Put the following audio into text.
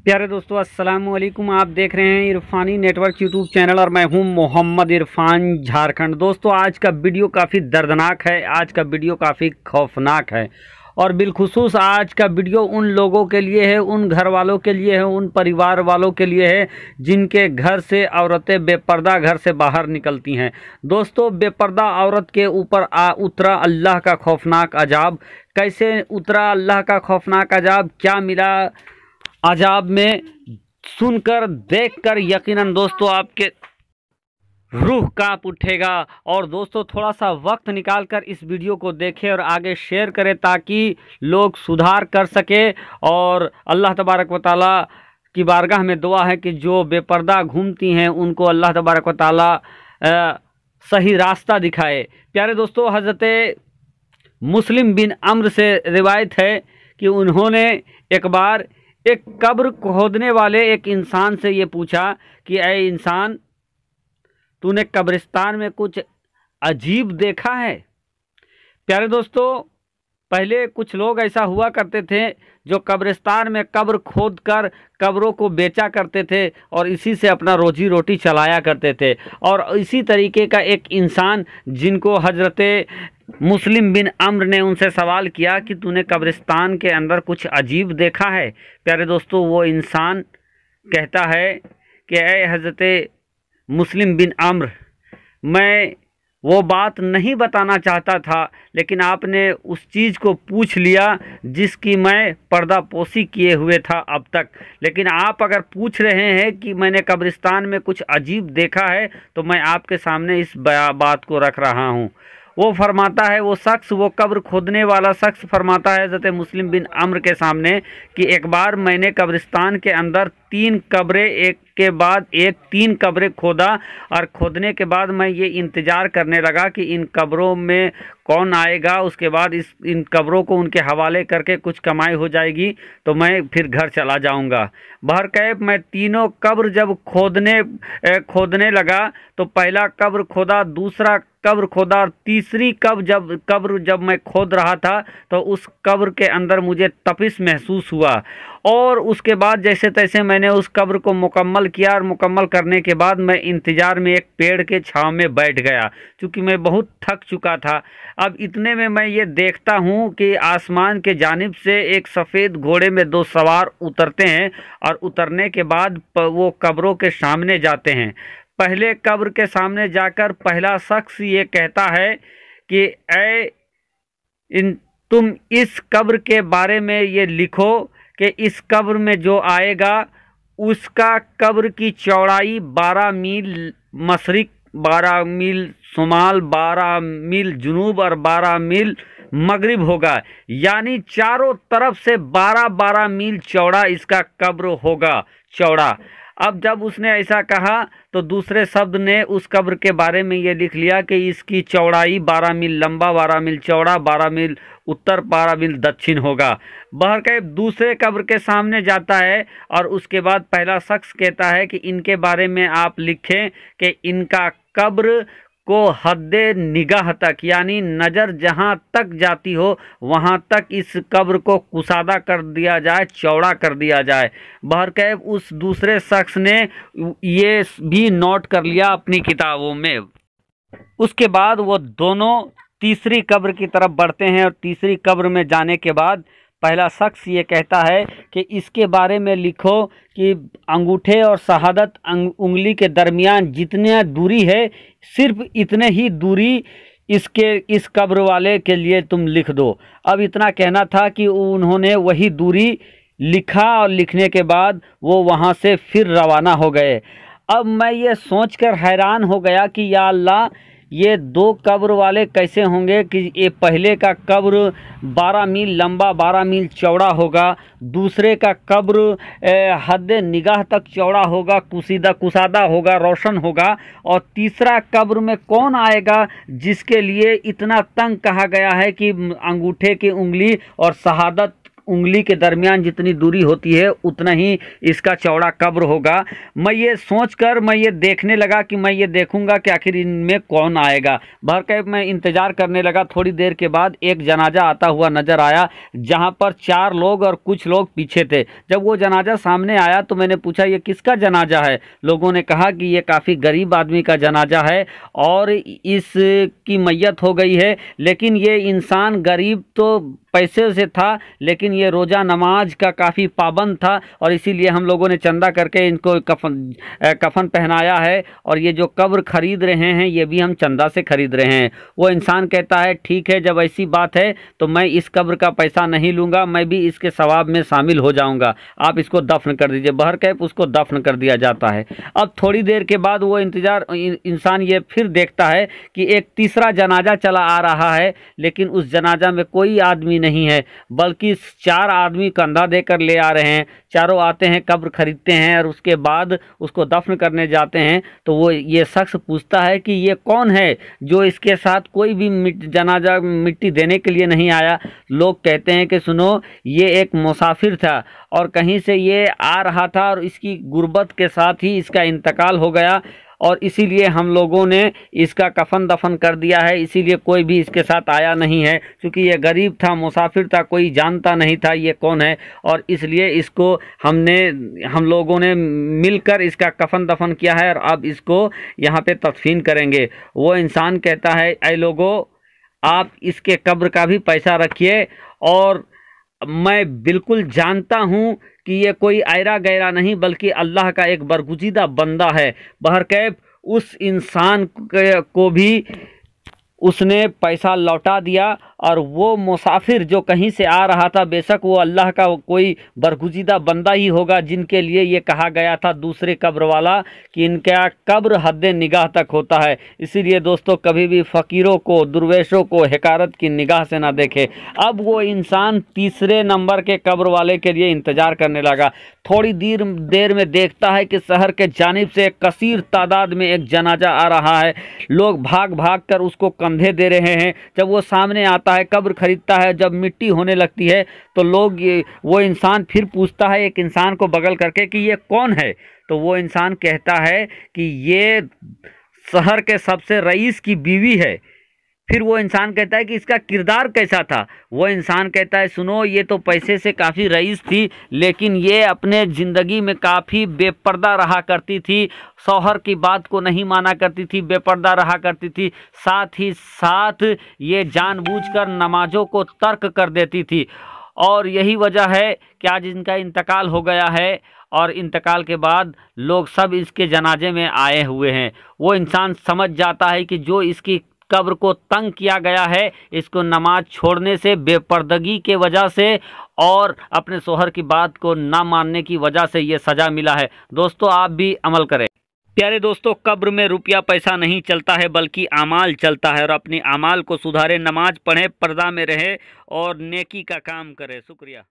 प्यारे दोस्तों, अस्सलाम वालेकुम। आप देख रहे हैं इरफानी नेटवर्क यूट्यूब चैनल और मैं हूं मोहम्मद इरफान झारखंड। दोस्तों, आज का वीडियो काफ़ी दर्दनाक है, आज का वीडियो काफ़ी खौफनाक है और बिलखुसूस आज का वीडियो उन लोगों के लिए है, उन घर वालों के लिए है, उन परिवार वालों के लिए है जिनके घर से औरतें बेपर्दा घर से बाहर निकलती हैं। दोस्तों, बेपर्दा औरत के ऊपर उतरा अल्लाह का खौफनाक अजाब। कैसे उतरा अल्लाह का खौफनाक अजाब, क्या मिला अजाब में, सुनकर देखकर यकीनन दोस्तों आपके रूह कांप उठेगा। और दोस्तों, थोड़ा सा वक्त निकालकर इस वीडियो को देखें और आगे शेयर करें ताकि लोग सुधार कर सके। और अल्लाह तबारक व तआला की बारगाह में दुआ है कि जो बेपर्दा घूमती हैं उनको अल्लाह तबारक व तआला सही रास्ता दिखाए। प्यारे दोस्तों, हज़रत मुस्लिम बिन अम्र से रिवायत है कि उन्होंने एक बार एक कब्र खोदने वाले एक इंसान से ये पूछा कि ऐ इंसान, तूने कब्रिस्तान में कुछ अजीब देखा है? प्यारे दोस्तों, पहले कुछ लोग ऐसा हुआ करते थे जो कब्रिस्तान में कब्र खोदकर कब्रों को बेचा करते थे और इसी से अपना रोजी रोटी चलाया करते थे। और इसी तरीके का एक इंसान जिनको हजरत मुस्लिम बिन अम्र ने उनसे सवाल किया कि तूने कब्रिस्तान के अंदर कुछ अजीब देखा है? प्यारे दोस्तों, वो इंसान कहता है कि ऐ हजरत मुस्लिम बिन अम्र, मैं वो बात नहीं बताना चाहता था, लेकिन आपने उस चीज़ को पूछ लिया जिसकी मैं पर्दापोशी किए हुए था अब तक। लेकिन आप अगर पूछ रहे हैं कि मैंने कब्रिस्तान में कुछ अजीब देखा है, तो मैं आपके सामने इस बात को रख रहा हूँ। वो फरमाता है, वो शख्स, वो कब्र खोदने वाला शख्स फरमाता है हज़रत मुस्लिम बिन अम्र के सामने कि एक बार मैंने कब्रिस्तान के अंदर 3 कब्रें एक के बाद एक 3 कब्रें खोदा और खोदने के बाद मैं ये इंतज़ार करने लगा कि इन कब्रों में कौन आएगा, उसके बाद इन कब्रों को उनके हवाले करके कुछ कमाई हो जाएगी तो मैं फिर घर चला जाऊंगा। बहरकैफ मैं तीनों कब्र जब खोदने लगा तो पहला कब्र खोदा, दूसरा कब्र खोदा और तीसरी कब्र जब मैं खोद रहा था तो उस कब्र के अंदर मुझे तपिश महसूस हुआ। और उसके बाद जैसे तैसे मैंने उस कब्र को मुकम्मल किया और मुकम्मल करने के बाद मैं इंतज़ार में एक पेड़ के छांव में बैठ गया, क्योंकि मैं बहुत थक चुका था। अब इतने में मैं ये देखता हूँ कि आसमान के जानिब से एक सफ़ेद घोड़े में 2 सवार उतरते हैं और उतरने के बाद वो कब्रों के सामने जाते हैं। पहले कब्र के सामने जाकर पहला शख्स ये कहता है कि तुम इस कब्र के बारे में ये लिखो कि इस कब्र में जो आएगा उसका कब्र की चौड़ाई 12 मील मशरिक, 12 मील शुमाल, 12 मील जुनूब और 12 मील मगरिब होगा। यानी चारों तरफ से 12-12 मील चौड़ा इसका कब्र होगा, चौड़ा। अब जब उसने ऐसा कहा तो दूसरे शब्द ने उस कब्र के बारे में ये लिख लिया कि इसकी चौड़ाई 12 मील लंबा, 12 मील चौड़ा, 12 मील उत्तर, 12 मील दक्षिण होगा। बहरकैफ दूसरे कब्र के सामने जाता है और उसके बाद पहला शख्स कहता है कि इनके बारे में आप लिखें कि इनका कब्र को हद्दे निगाह तक, यानी नज़र जहाँ तक जाती हो वहाँ तक इस कब्र को कुसादा कर दिया जाए, चौड़ा कर दिया जाए। बहरकैफ उस दूसरे शख्स ने ये भी नोट कर लिया अपनी किताबों में। उसके बाद वो दोनों तीसरी कब्र की तरफ बढ़ते हैं और तीसरी कब्र में जाने के बाद पहला शख्स ये कहता है कि इसके बारे में लिखो कि अंगूठे और शहादत उंगली के दरमियान जितनी दूरी है, सिर्फ इतने ही दूरी इस कब्र वाले के लिए तुम लिख दो। अब इतना कहना था कि उन्होंने वही दूरी लिखा और लिखने के बाद वो वहाँ से फिर रवाना हो गए। अब मैं ये सोचकर हैरान हो गया कि या अल्लाह, ये 2 कब्र वाले कैसे होंगे कि ये पहले का कब्र 12 मील लंबा, 12 मील चौड़ा होगा, दूसरे का कब्र हद निगाह तक चौड़ा होगा, कुसादा होगा, रोशन होगा, और तीसरा कब्र में कौन आएगा जिसके लिए इतना तंग कहा गया है कि अंगूठे की उंगली और शहादत उंगली के दरमियान जितनी दूरी होती है उतना ही इसका चौड़ा कब्र होगा। मैं ये सोचकर मैं ये देखने लगा कि मैं ये देखूंगा कि आखिर इनमें कौन आएगा। भर के मैं इंतज़ार करने लगा। थोड़ी देर के बाद एक जनाजा आता हुआ नज़र आया, जहां पर 4 लोग और कुछ लोग पीछे थे। जब वो जनाजा सामने आया तो मैंने पूछा ये किसका जनाजा है। लोगों ने कहा कि ये काफ़ी गरीब आदमी का जनाजा है और इसकी मैयत हो गई है। लेकिन ये इंसान गरीब तो पैसे से था, लेकिन ये रोज़ा नमाज का काफ़ी पाबंद था और इसीलिए हम लोगों ने चंदा करके इनको कफन पहनाया है। और ये जो कब्र खरीद रहे हैं ये भी हम चंदा से खरीद रहे हैं। वो इंसान कहता है ठीक है, जब ऐसी बात है तो मैं इस कब्र का पैसा नहीं लूँगा, मैं भी इसके सवाब में शामिल हो जाऊँगा, आप इसको दफन कर दीजिए। बहरकैफ उसको दफन कर दिया जाता है। अब थोड़ी देर के बाद वो इंसान ये फिर देखता है कि एक तीसरा जनाजा चला आ रहा है, लेकिन उस जनाजा में कोई आदमी नहीं है, बल्कि 4 आदमी कंधा देकर ले आ रहे हैं। चारों आते हैं, कब्र खरीदते हैं और उसके बाद उसको दफन करने जाते हैं। तो वो ये शख्स पूछता है कि ये कौन है जो इसके साथ कोई भी जनाजा मिट्टी देने के लिए नहीं आया। लोग कहते हैं कि सुनो, ये एक मुसाफिर था और कहीं से ये आ रहा था और इसकी गुर्बत के साथ ही इसका इंतकाल हो गया और इसीलिए हम लोगों ने इसका कफन दफन कर दिया है। इसीलिए कोई भी इसके साथ आया नहीं है, क्योंकि ये गरीब था, मुसाफिर था, कोई जानता नहीं था ये कौन है। और इसलिए इसको हम लोगों ने मिलकर इसका कफन दफन किया है और अब इसको यहाँ पे तदफीन करेंगे। वो इंसान कहता है ऐ लोगों, आप इसके कब्र का भी पैसा रखिए और मैं बिल्कुल जानता हूँ कि ये कोई आयरा गैरा नहीं बल्कि अल्लाह का एक बरगुज़ीदा बंदा है। बहरकैफ उस इंसान को भी उसने पैसा लौटा दिया और वो मुसाफिर जो कहीं से आ रहा था, बेशक वो अल्लाह का कोई बरगुज़ीदा बंदा ही होगा, जिनके लिए ये कहा गया था दूसरे कब्र वाला कि इनका कब्र हद निगाह तक होता है। इसीलिए दोस्तों, कभी भी फ़कीरों को, दुर्वेशों को हक़ारत की निगाह से ना देखे। अब वो इंसान तीसरे नंबर के कब्र वाले के लिए इंतज़ार करने लगा। थोड़ी देर में देखता है कि शहर के जानिब से एक कसीर तादाद में एक जनाजा आ रहा है। लोग भाग भाग कर उसको कंधे दे रहे हैं। जब वो सामने आता है, कब्र खरीदता है, जब मिट्टी होने लगती है तो वो इंसान फिर पूछता है एक इंसान को बगल करके कि ये कौन है। तो वो इंसान कहता है कि ये शहर के सबसे रईस की बीवी है। फिर वो इंसान कहता है कि इसका किरदार कैसा था। वो इंसान कहता है सुनो, ये तो पैसे से काफ़ी रईस थी, लेकिन ये अपने ज़िंदगी में काफ़ी बेपर्दा रहा करती थी, शौहर की बात को नहीं माना करती थी, बेपर्दा रहा करती थी। साथ ही साथ ये जानबूझकर नमाज़ों को तर्क कर देती थी और यही वजह है कि आज इनका इंतकाल हो गया है और इंतकाल के बाद लोग सब इसके जनाजे में आए हुए हैं। वो इंसान समझ जाता है कि जो इसकी कब्र को तंग किया गया है, इसको नमाज छोड़ने से, बेपर्दगी के वजह से और अपने शोहर की बात को ना मानने की वजह से ये सज़ा मिला है। दोस्तों, आप भी अमल करें। प्यारे दोस्तों, कब्र में रुपया पैसा नहीं चलता है बल्कि आमाल चलता है। और अपने आमाल को सुधारें, नमाज पढ़ें, पर्दा में रहें और नेकी का काम करें। शुक्रिया।